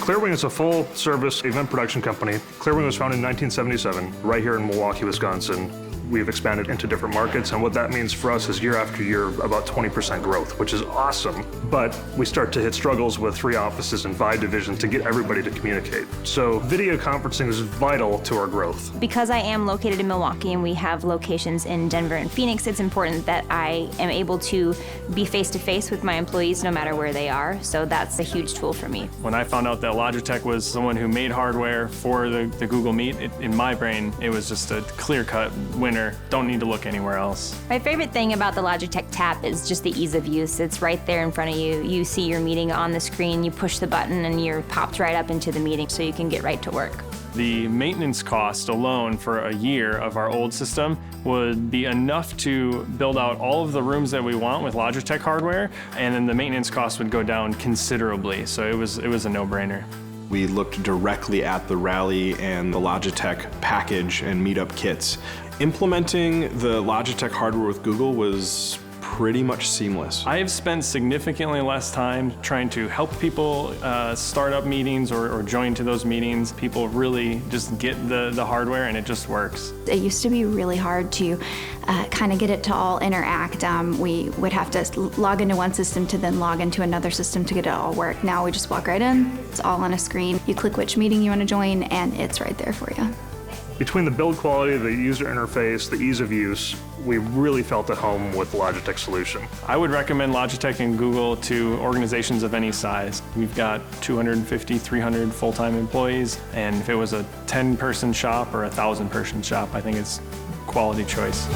Clearwing is a full-service event production company. Clearwing was founded in 1977, right here in Milwaukee, Wisconsin. We've expanded into different markets, and what that means for us is year after year, about 20% growth, which is awesome. But we start to hit struggles with 3 offices and 5 divisions to get everybody to communicate. So video conferencing is vital to our growth. Because I am located in Milwaukee and we have locations in Denver and Phoenix, it's important that I am able to be face-to-face with my employees no matter where they are. So that's a huge tool for me. When I found out that Logitech was someone who made hardware for the Google Meet, in my brain, it was just a clear-cut winner. Don't need to look anywhere else. My favorite thing about the Logitech Tap is just the ease of use. It's right there in front of you. You see your meeting on the screen, you push the button, and you're popped right up into the meeting so you can get right to work. The maintenance cost alone for a year of our old system would be enough to build out all of the rooms that we want with Logitech hardware, and then the maintenance cost would go down considerably. So it was a no-brainer. We looked directly at the Rally and the Logitech package and MeetUp kits. Implementing the Logitech hardware with Google was pretty much seamless. I have spent significantly less time trying to help people start up meetings or join to those meetings. People really just get the hardware and it just works. It used to be really hard to kind of get it to all interact. We would have to log into one system to then log into another system to get it all work. Now we just walk right in, it's all on a screen. You click which meeting you want to join and it's right there for you. Between the build quality, the user interface, the ease of use, we really felt at home with the Logitech solution. I would recommend Logitech and Google to organizations of any size. We've got 250, 300 full-time employees, and if it was a 10-person shop or a 1,000-person shop, I think it's quality choice.